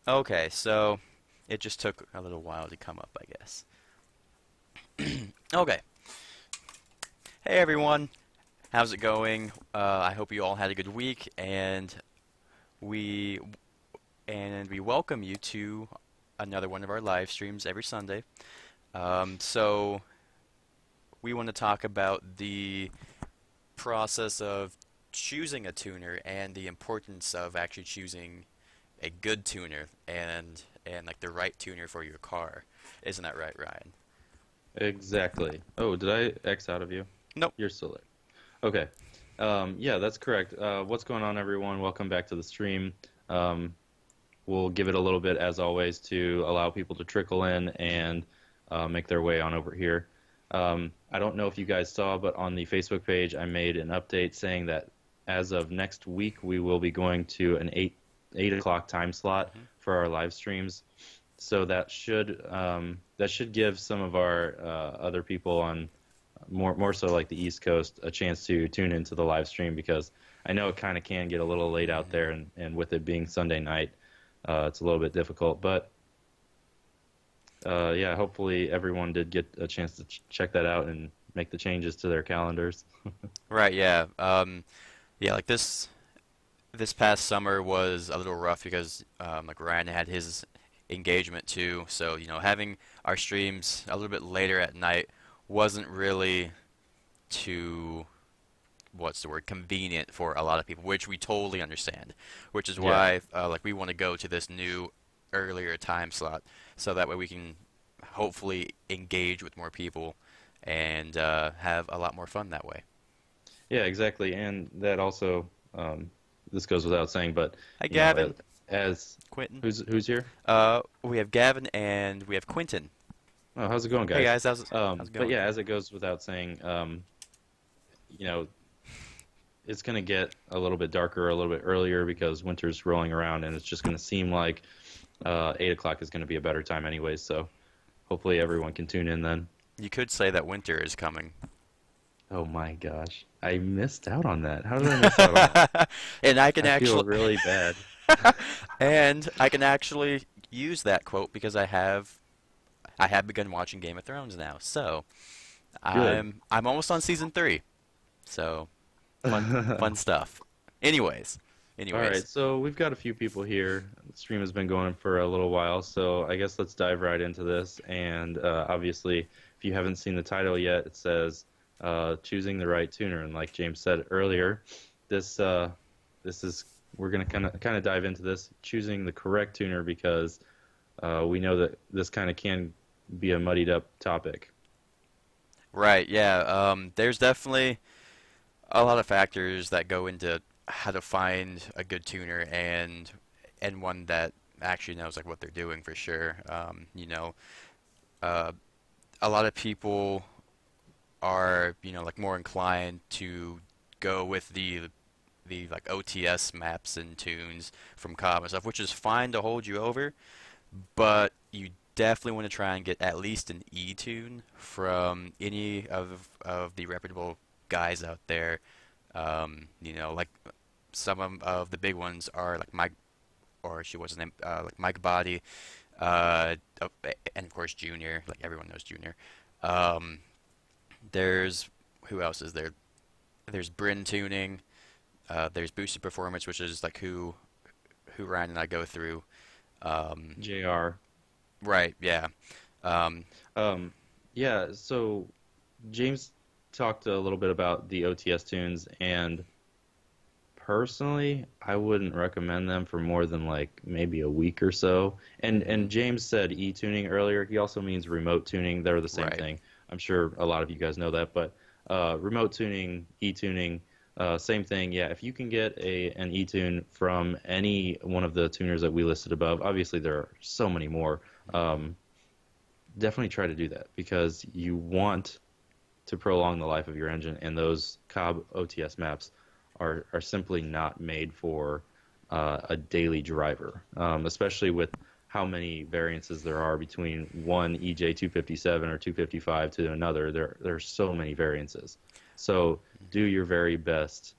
Okay, so it just took a little while to come up, I guess. Okay. Hey everyone, how's it going? I hope you all had a good week, we we welcome you to another one of our live streams every Sunday. So we want to talk about the process of choosing a tuner and the importance of actually choosing a good tuner and like the right tuner for your car. Isn't that right, Ryan? Exactly. Oh, did I X out of you? Nope. You're still there. Okay. Yeah, that's correct. What's going on, everyone? Welcome back to the stream. Um, we'll give it a little bit, as always, to allow people to trickle in and make their way on over here. I don't know if you guys saw, but on the Facebook page, I made an update saying that as of next week, we will be going to an 8 o'clock time slot Hmm. for our live streams. So that should give some of our other people on more so like the East Coast a chance to tune into the live stream because I know it kind of can get a little late out Hmm. there, and with it being Sunday night, it's a little bit difficult. But yeah, hopefully everyone did get a chance to check that out and make the changes to their calendars. Right, yeah. Yeah, like this past summer was a little rough because like Ryan had his engagement too, so having our streams a little bit later at night wasn't really too what's the word convenient for a lot of people, which we totally understand. Which is Yeah, why like we want to go to this new earlier time slot so that way we can hopefully engage with more people and have a lot more fun that way. yeah, exactly, and that also this goes without saying, but Hi, you know, Gavin, as Quentin. who's here? We have Gavin and we have Quentin. Oh, how's it going, Hey guys? guys, how's it But going? yeah, as it goes without saying, you know, it's going to get a little bit darker a little bit earlier because winter's rolling around, and it's just going to seem like 8 o'clock is going to be a better time anyways. So hopefully everyone can tune in then. You could say that winter is coming. Oh my gosh, I missed out on that. How did I miss out on that? And I can I feel actually really bad. and I can actually use that quote because I have begun watching Game of Thrones now. So, Good. I'm almost on season 3. So, fun stuff. Anyways, All right, anyways. so we've got a few people here. The stream has been going for a little while, so I guess let's dive right into this. And obviously, if you haven't seen the title yet, it says choosing the right tuner. And like James said earlier, this this is we're gonna kind of dive into this, choosing the correct tuner because we know that this kind of can be a muddied up topic. Right, yeah. There's definitely a lot of factors that go into how to find a good tuner and one that actually knows like what they're doing for sure. Uh, a lot of people are like more inclined to go with the like OTS maps and tunes from Cobb and stuff, which is fine to hold you over, but you definitely want to try and get at least an E tune from any of the reputable guys out there. Like some of the big ones are like Mike, or she was his name, like Mike Body, oh, and of course Junior. Like everyone knows Junior. Um, there's who else is there? There's Bryn Tuning. There's Boosted Performance, which is like who Ryan and I go through. Um, Jr. right, yeah. Um, Um, yeah, so James talked a little bit about the OTS tunes, and personally, I wouldn't recommend them for more than like maybe a week or so. And James said e-tuning earlier. He also means remote tuning. They're the same right. thing. I'm sure a lot of you guys know that, but remote tuning, e-tuning, same thing. Yeah, if you can get an e-tune from any one of the tuners that we listed above, obviously there are so many more. Um, Definitely try to do that because you want to prolong the life of your engine, and those Cobb OTS maps are simply not made for a daily driver, especially with how many variances there are between one EJ 257 or 255 to another. There's so many variances. So do your very best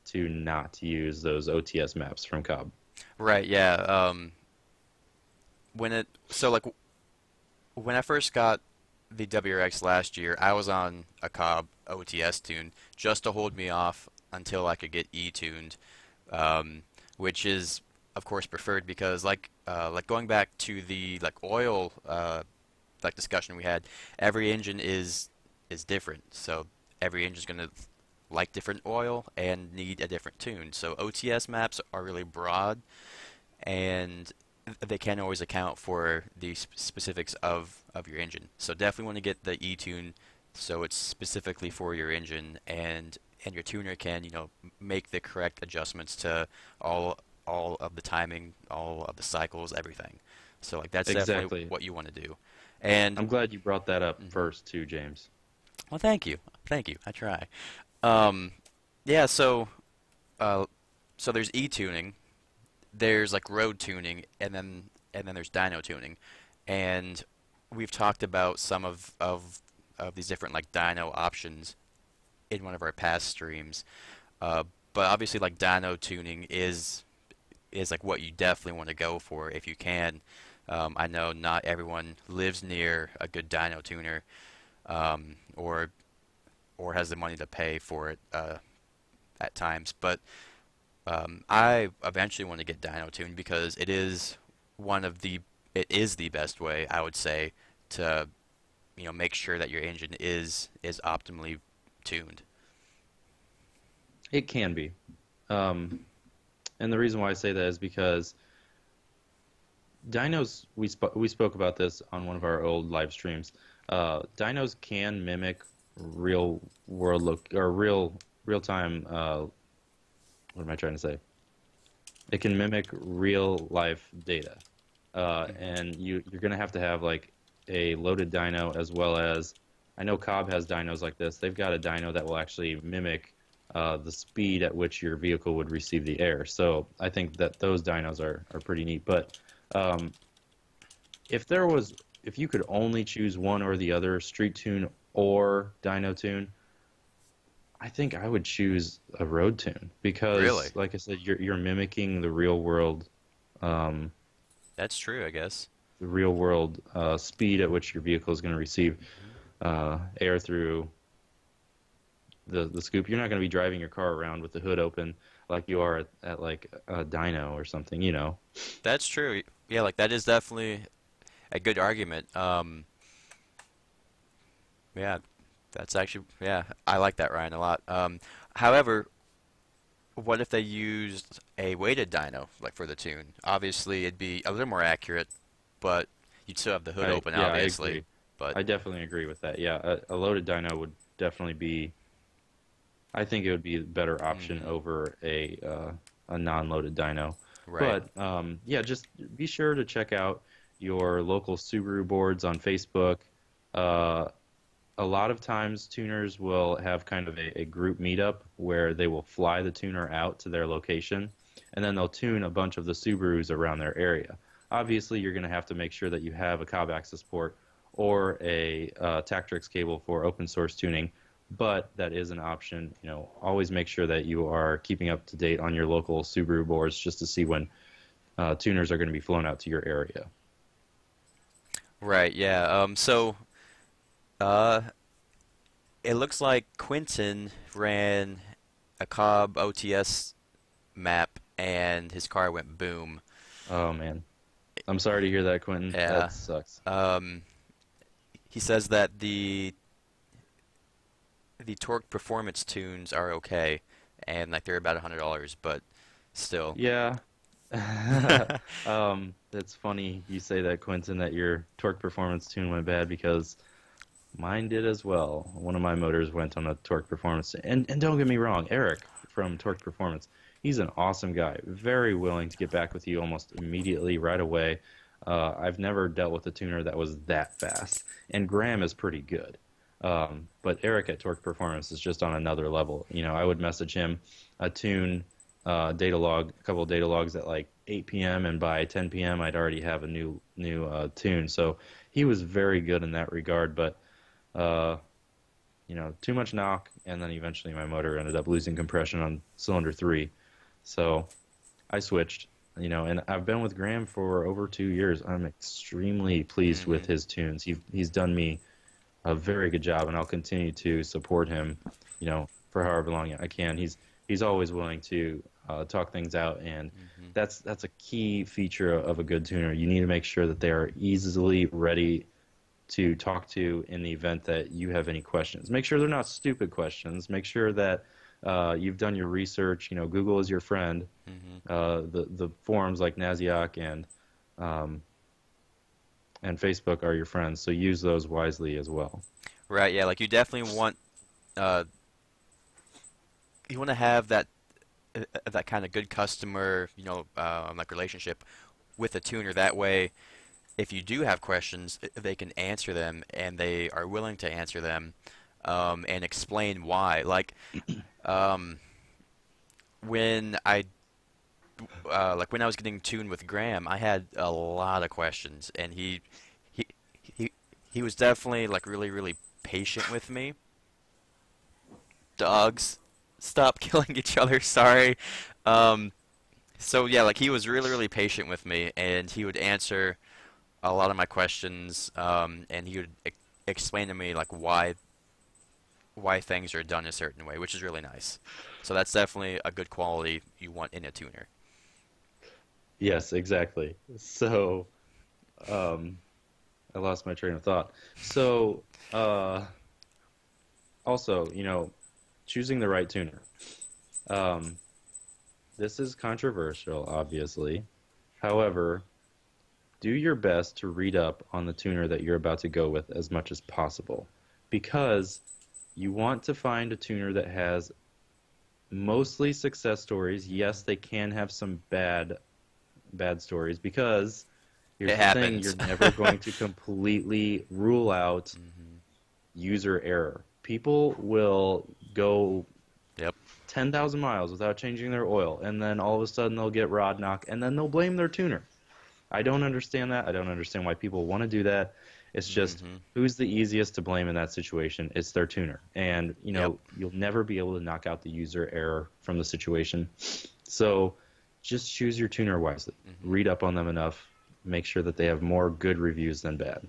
to not use those OTS maps from Cobb. Right, yeah. when it so like when I first got the WRX last year, I was on a Cobb OTS tune just to hold me off until I could get E-tuned, um, which is of course preferred because like going back to the like oil like discussion we had, every engine is different. So every engine's gonna like different oil and need a different tune. So OTS maps are really broad and they can't always account for the specifics of your engine. So definitely want to get the E-tune so it's specifically for your engine and your tuner can, make the correct adjustments to all of the timing, all of the cycles, everything. So like that's definitely Exactly. what you want to do. And I'm glad you brought that up mhm. first too, James. Well, thank you. Thank you. I try. Um, yeah, uh, so there's E-tuning, there's like road tuning, and then there's dyno tuning, and we've talked about some of these different like dyno options in one of our past streams. Uh, but obviously, like dyno tuning is like what you definitely want to go for if you can. I know not everyone lives near a good dyno tuner, um, or has the money to pay for it at times, but I eventually want to get dyno tuned because one of the it is the best way I would say to make sure that your engine is optimally tuned. It can be. Um, and the reason why I say that is because dynos, we spoke about this on one of our old live streams. Dynos can mimic real world look or real time. What am I trying to say? It can mimic real life data, Hmm. and you're going to have like a loaded dyno as well as I know Cobb has dynos like this. They've got a dyno that will actually mimic the speed at which your vehicle would receive the air. So I think that those dynos are pretty neat. But um, if there was if you could only choose one or the other, street tune or dyno tune, I think I would choose a road tune Really? because, like I said, you're mimicking um, That's true, I guess. the real world speed at which your vehicle is going to receive Hmm. air through the scoop. You're not going to be driving your car around with the hood open like you are at like a dyno or something, you know. That's true. Yeah, like that is definitely a good argument. Yeah, that's actually yeah, I like that Ryan a lot. However, what if they used a weighted dyno like for the tune? Obviously, it'd be a little more accurate, but you'd still have the hood open, I obviously. agree. But I definitely agree with that. Yeah, a loaded dyno would definitely be. I think it would be a better option hmm over a non-loaded dyno. right, But yeah, just be sure to check out your local Subaru boards on Facebook. Uh, a lot of times, tuners will have kind of a group meetup where they will fly the tuner out to their location, and then they'll tune a bunch of the Subarus around their area. Obviously, you're going to have to make sure that you have a cob access port or a Tactrix cable for open source tuning, but that is an option. You know, always make sure that you are keeping up to date on your local Subaru boards just to see when tuners are going to be flown out to your area. right, yeah. Uh, it looks like Quentin ran a Cobb OTS map and his car went boom. Oh man, I'm sorry to hear that, Quentin. Yeah. That sucks. Um, he says that the torque performance tunes are okay, and like they're about $100, but still. Yeah. It's funny you say that, Quentin, that your torque performance tune went bad because mine did as well. One of my motors went on a torque performance. And don't get me wrong, Eric from Torque Performance, he's an awesome guy. Very willing to get back with you almost immediately, right away. I've never dealt with a tuner that was that fast. And Graham is pretty good. But Eric at Torque Performance is just on another level. You know, I would message him a tune data log, a couple of data logs at like 8 p.m. and by 10 p.m. I'd already have a new tune. So he was very good in that regard. But uh, you know, too much knock, and then eventually my motor ended up losing compression on cylinder three. So I switched. And I've been with Graham for over 2 years. I'm extremely pleased with Hmm. his tunes. He's done me a very good job, and I'll continue to support him, for however long I can. He's always willing to talk things out, and Hmm. that's a key feature of a good tuner. You need to make sure that they are easily ready to talk to in the event that you have any questions. Make sure they're not stupid questions. Make sure that you've done your research. Google is your friend. Hmm. The forums like Naziok um, and Facebook are your friends, so use those wisely as well. Right, yeah, like uh you want to have that kind of good customer, like relationship with a tuner. That way, if you do have questions, they can answer them, and they are willing to answer them, and explain why. Um, when I when I was getting tuned with Graham, I had a lot of questions, and he he he was definitely like really really patient with me. Dogs, stop killing each other. Sorry. Um, so yeah, like he was really really patient with me, and he would answer a lot of my questions, and he would explain to me like why things are done a certain way, which is really nice. So that's definitely a good quality you want in a tuner. Yes, exactly. So, um, I lost my train of thought. So, also, choosing the right tuner. Um, this is controversial, obviously. However, do your best to read up on the tuner that you're about to go with as much as possible, because you want to find a tuner that has mostly success stories. Yes, they can have some bad stories, because It here's the thing, happens. you're never going to completely rule out Hmm. user error. People will go Yep. 10,000 miles without changing their oil, and then all of a sudden they'll get rod knock, and then they'll blame their tuner. I don't understand that. I don't understand why people want to do that. It's just, Hmm. who's the easiest to blame in that situation? It's their tuner. And, Yep. you'll never be able to knock out the user error from the situation. So just choose your tuner wisely. Hmm. Read up on them enough. Make sure that they have more good reviews than bad.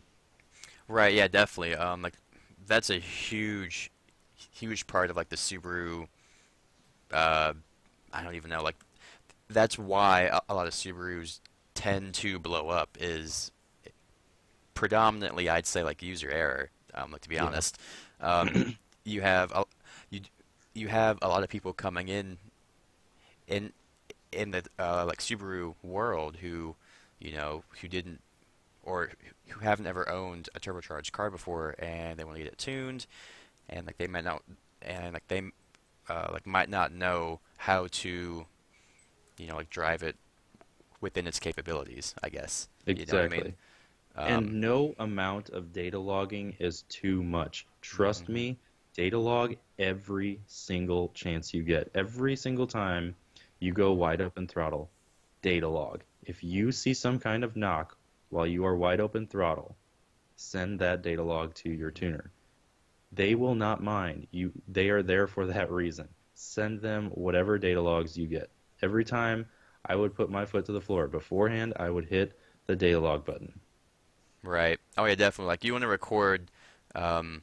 Right. Yeah. Definitely. Like that's a huge part of like the Subaru. Uh, I don't even know. Like that's why a lot of Subarus tend to blow up is predominantly, I'd say, like user error. Like to be Yeah. honest, um, you have you you have a lot of people coming in in the like Subaru world who didn't or who haven't ever owned a turbocharged car before, and they want to get it tuned, and like they might not and like they like might not know how to like drive it within its capabilities, I guess. You know what I mean? Exactly. Um, And no amount of data logging is too much. Trust mhm. me, data log every single chance you get. Every single time you go wide open throttle, data log. If you see some kind of knock while you are wide open throttle, send that data log to your tuner. They will not mind. They are there for that reason. Send them whatever data logs you get. Every time I would put my foot to the floor beforehand, I would hit the data log button. Right. Oh yeah, definitely. Like you want to record um,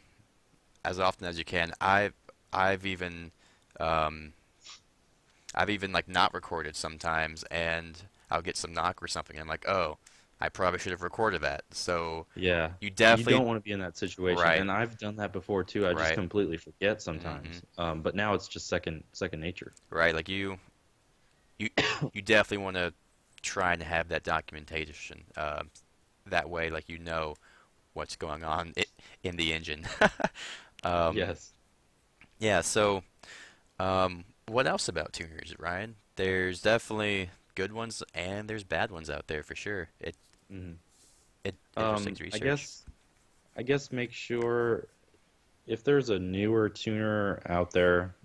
as often as you can. I've even um, I've even like not recorded sometimes, and I'll get some knock or something. And I'm like, oh, I probably should have recorded that. So Yeah, you you definitely don't want to be in that situation, right, and I've done that before too. I just right, completely forget hmm sometimes. But now it's just second nature. right. Like you you definitely want to try and have that documentation. That way, like what's going on in the engine. um, Yes. yeah. So what else about tuners, Ryan? There's definitely good ones and there's bad ones out there for sure. hmm It just takes I research. guess make sure, if there's a newer tuner out there,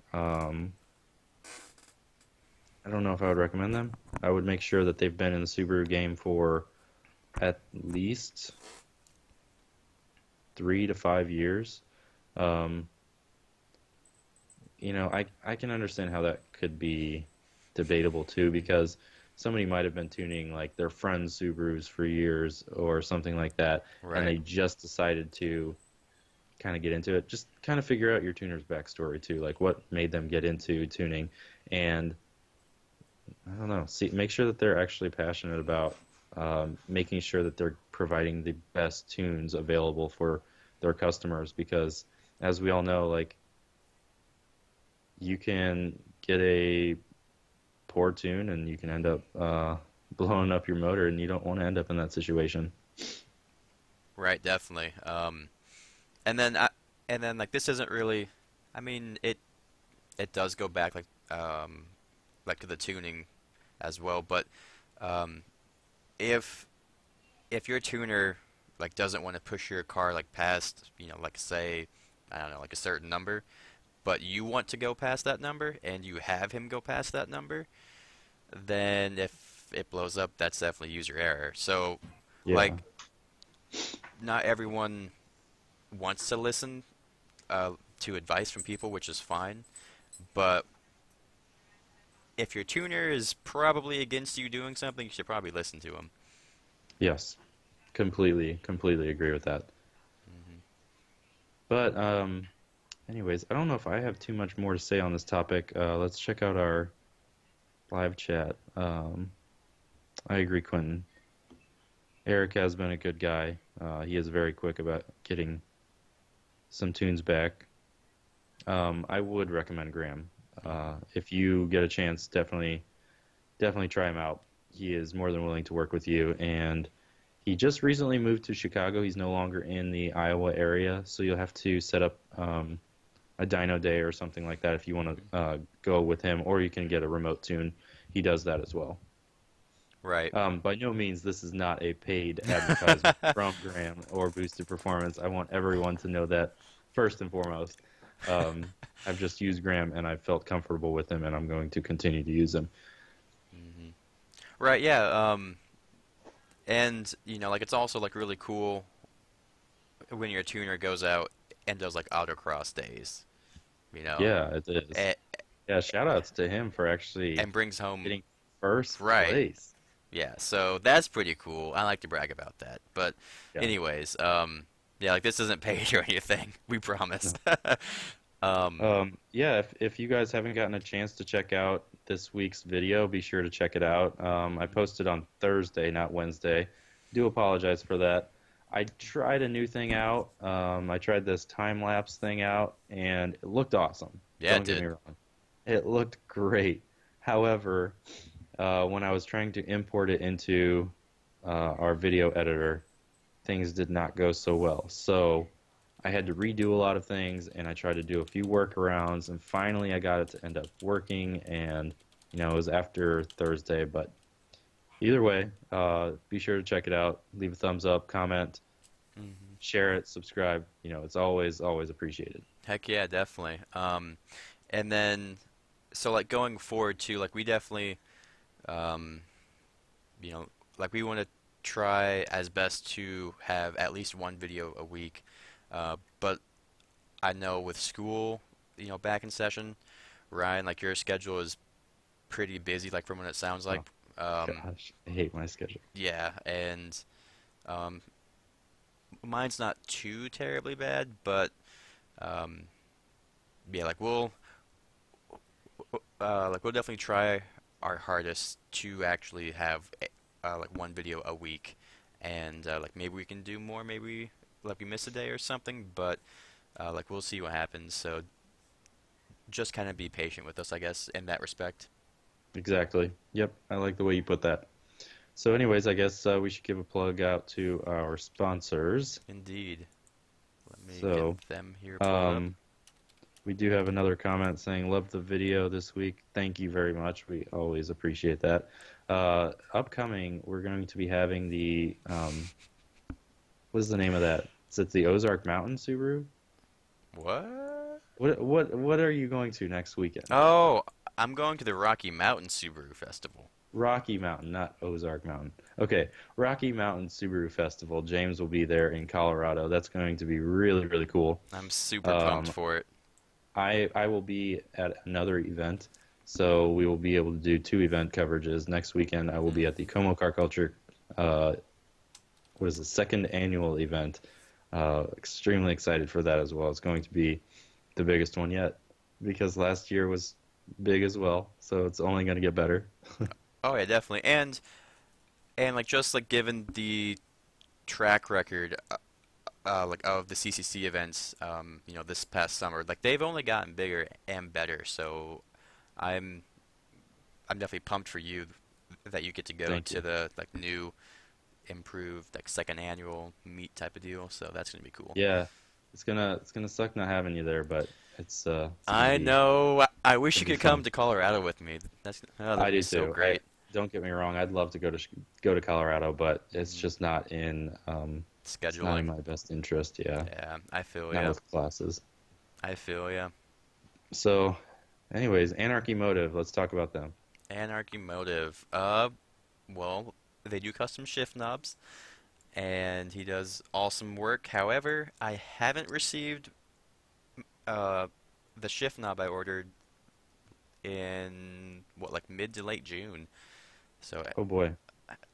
I don't know if I would recommend them. I would make sure that they've been in the Subaru game for at least 3 to 5 years. Um, I can understand how that could be debatable too, because somebody might have been tuning like their friends' Subarus for years or something like that, and Right. they just decided to kind of get into it. Just kind of figure out your tuner's backstory too, like what made them get into tuning, and I don't know, see, make sure that they're actually passionate about making sure that they're providing the best tunes available for their customers, because as we all know, like you can get a poor tune and you can end up blowing up your motor, and you don't want to end up in that situation. Right, definitely. And then like this isn't really, I mean, it does go back like to the tuning as well, but um, if your tuner like doesn't want to push your car like past, like say, I don't know, like a certain number, but you want to go past that number and you have him go past that number, then if it blows up, that's definitely user error. So Yeah. like not everyone wants to listen to advice from people, which is fine, but if your tuner is probably against you doing something, you should probably listen to him. Yes. Completely agree with that. Hmm. But anyways, I don't know if I have too much more to say on this topic. Let's check out our live chat. I agree, Quentin. Eric has been a good guy. He is very quick about getting some tunes back. I would recommend Graham. If you get a chance, definitely try him out. He is more than willing to work with you, and he just recently moved to Chicago. He's no longer in the Iowa area, so you'll have to set up a dyno day or something like that if you want to go with him, or you can get a remote tune. He does that as well. Right. By no means this is not a paid advertisement from Graham or Boosted Performance. I want everyone to know that first and foremost. Um, I've just used Graham and I felt comfortable with him, and I'm going to continue to use him. Hmm. Right, yeah. And like it's also like really cool when your tuner goes out and does like autocross days, you know, Yeah, it is. and, Yeah, shout outs to him for actually and brings home. getting first Right. place. Yeah, so that's pretty cool. I like to brag about that. But Yeah. anyways, yeah, like this isn't paid or anything. We promise. No. Um, Yeah, if you guys haven't gotten a chance to check out this week's video, be sure to check it out. I posted on Thursday, not Wednesday. Do apologize for that. I tried a new thing out. I tried this time lapse thing out, and it looked awesome. yeah, it Don't get me did. wrong. It looked great. However, when I was trying to import it into our video editor, things did not go so well. So I had to redo a lot of things, and I tried to do a few workarounds, and finally I got it to end up working. And it was after Thursday, but either way, be sure to check it out. Leave a thumbs up, comment, Hmm. share it, subscribe. It's always appreciated. Heck yeah, definitely. And then, so like going forward too, like we definitely, um, you know, like we want to try as best to have at least one video a week. But I know with school, back in session, Ryan, like your schedule is pretty busy, like from what it sounds like. Oh Um, gosh, I hate my schedule. yeah, and um, mine's not too terribly bad, but um, yeah, like we'll definitely try our hardest to actually have like one video a week, and like maybe we can do more, maybe like we miss a day or something, but like we'll see what happens. So just kind of be patient with us, I guess, in that respect. Exactly. Yep, I like the way you put that. So, anyways, I guess we should give a plug out to our sponsors. Indeed. Let me get So, them here pulled up. um, we do have another comment saying, "Love the video this week. Thank you very much. We always appreciate that." Upcoming, we're going to be having the what is the name of that? Is it the Ozark Mountain Subaru? What? What are you going to next weekend? Oh, I'm going to the Rocky Mountain Subaru Festival. Rocky Mountain, not Ozark Mountain. Okay, Rocky Mountain Subaru Festival. James will be there in Colorado. That's going to be really cool. I'm super pumped Um, for it. I will be at another event, So we will be able to do two event coverages. Next weekend, I will be Mm. at the Como Car Culture, uh, what is the second annual event. Extremely excited for that as well. It's going to be the biggest one yet because last year was big as well. So it's only going to get better. Oh yeah, definitely. And like just like given the track record like of the CCC events, this past summer, like they've only gotten bigger and better. So I'm I'm definitely pumped for you that you get to go Thank to you. the like new improved like second annual meet type of deal. So that's gonna be cool. Yeah, it's gonna suck not having you there, but it's gonna I be know. I wish gonna you be could come fun. to Colorado with me. That'd I be do so too. I great. don't get me wrong. I'd love to go to Colorado, but it's Mm, just not in it's not in scheduling. my best interest. Yeah, Yeah, I feel not ya. with classes. I feel ya. So, anyways, Anarchy Motive. Let's talk about them. Anarchy Motive. Well, they do custom shift knobs, and he does awesome work. However, I haven't received uh the shift knob I ordered in what like mid to late June. So Oh boy.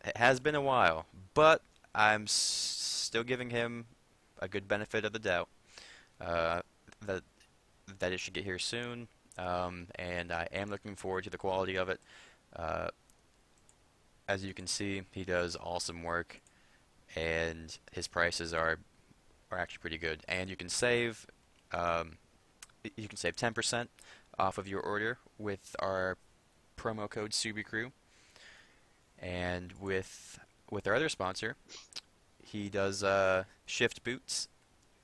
it has been a while, but I'm still giving him a good benefit of the doubt. Uh, that that it should get here soon, and I am looking forward to the quality of it. Uh, as you can see, he does awesome work, and his prices are actually pretty good. And um, you can save 10% off of your order with our promo code Subie Crew, and with our other sponsor, he does shift boots,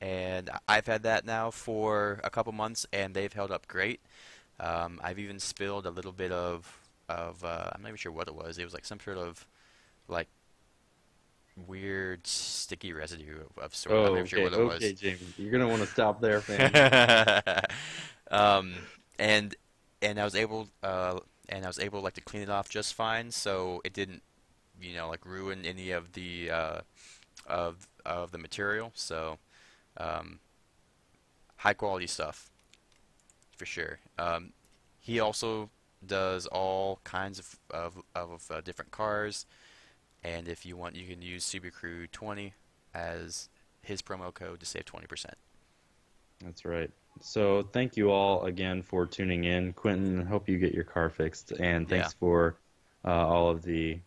and I've had that now for a couple months, and they've held up great. I've even spilled a little bit of I'm not even sure what it was. It was like some sort of like weird sticky residue of sort. I'm not Oh, even sure okay, what it okay, was. Jamie. You're gonna want to stop there, fam. um, and and I was able like to clean it off just fine, so it didn't like ruin any of the of the material. So um, high quality stuff for sure. He also does all kinds of different cars, and if you want, you can use Subie Crew 20 as his promo code to save 20%. That's right. So thank you all again for tuning in. Quentin, hope you get your car fixed, and Yeah. thanks for all of the.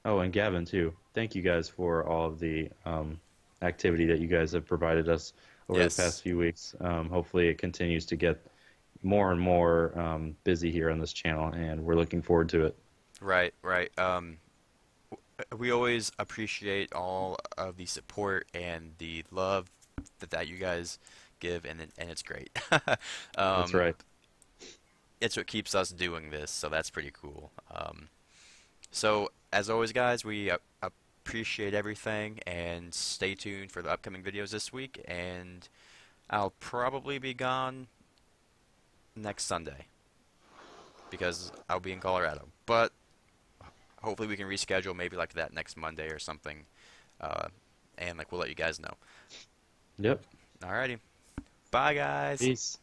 Oh, and Gavin too. Thank you guys for all of the activity that you guys have provided us over the Yes. past few weeks. Hopefully, it continues to get more and more busy here on this channel, and we're looking forward to it. Right. Right. We always appreciate all of the support and the love that you guys give, and it's great. That's um, right. it's what keeps us doing this, so that's pretty cool. So as always, guys, we appreciate everything, and stay tuned for the upcoming videos this week. And I'll probably be gone next Sunday because I'll be in Colorado, but hopefully we can reschedule maybe like that next Monday or something. Uh, and like we'll let you guys know. Yep. Alrighty. Bye, guys. Peace.